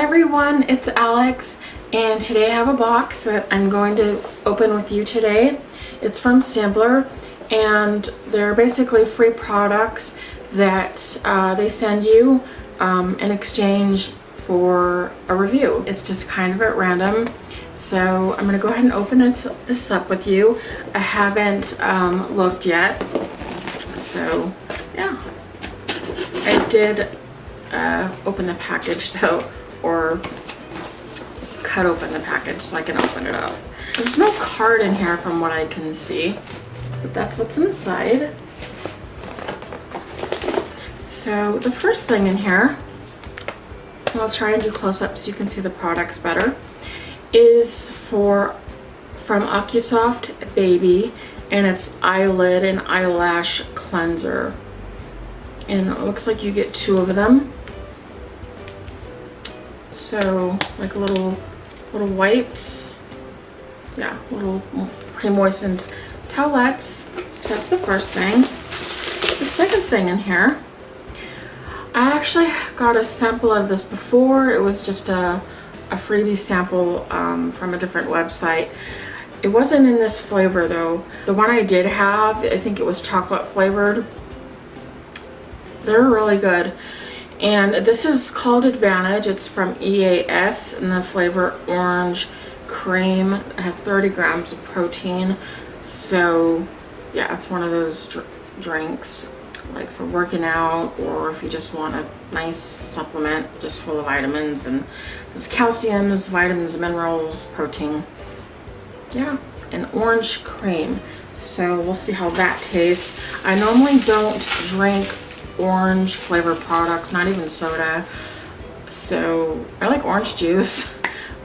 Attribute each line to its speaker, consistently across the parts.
Speaker 1: Hi everyone, it's Alex, and today I have a box that I'm going to open with you today. It's from Sampler, and they're basically free products that they send you in exchange for a review. It's just kind of at random. So I'm going to go ahead and open this up with you. I haven't looked yet. So yeah, I did open the package though, or cut open the package so I can open it up. There's no card in here from what I can see, but that's what's inside. So the first thing in here, I'll try and do close up so you can see the products better, is from OCuSOFT Baby, and it's Eyelid and Eyelash cleanser. And it looks like you get 2 of them. So like little wipes, yeah, little pre-moistened towelettes. So that's the first thing. The second thing in here, I actually got a sample of this before. It was just a freebie sample from a different website. It wasn't in this flavor though. The one I did have, I think it was chocolate flavored. They're really good. And this is called AdventEdge. It's from EAS, and the flavor orange cream. It has 30 grams of protein. So yeah, it's one of those drinks like for working out, or if you just want a nice supplement just full of vitamins. And there's calcium, there's vitamins, minerals, protein. Yeah, and orange cream. So we'll see how that tastes. I normally don't drink orange flavored products, not even soda. So I like orange juice,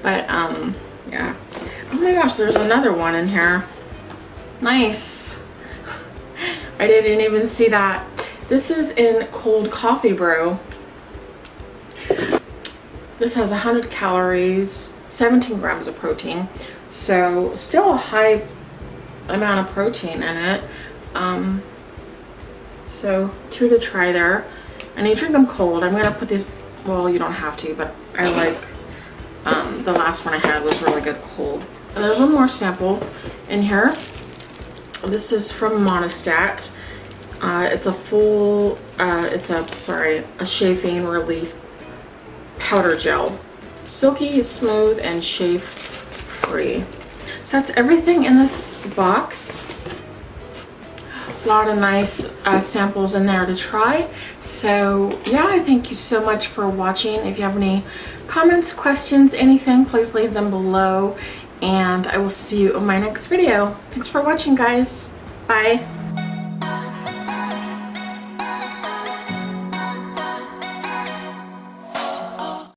Speaker 1: but yeah. Oh my gosh, there's another one in here. Nice. I didn't even see that. This is in cold coffee brew. This has 100 calories, 17 grams of protein. So still a high amount of protein in it. So 2 to try there. And you drink them cold. I'm gonna put these, well, you don't have to, but I like, the last one I had was really good cold. And there's one more sample in here. This is from Monistat. It's a full, a Chafing relief powder gel. Silky, smooth, and chafe free. So that's everything in this box. A lot of nice samples in there to try. So yeah, I thank you so much for watching. If you have any comments, questions, anything, please leave them below, and I will see you in my next video. Thanks for watching, guys. Bye.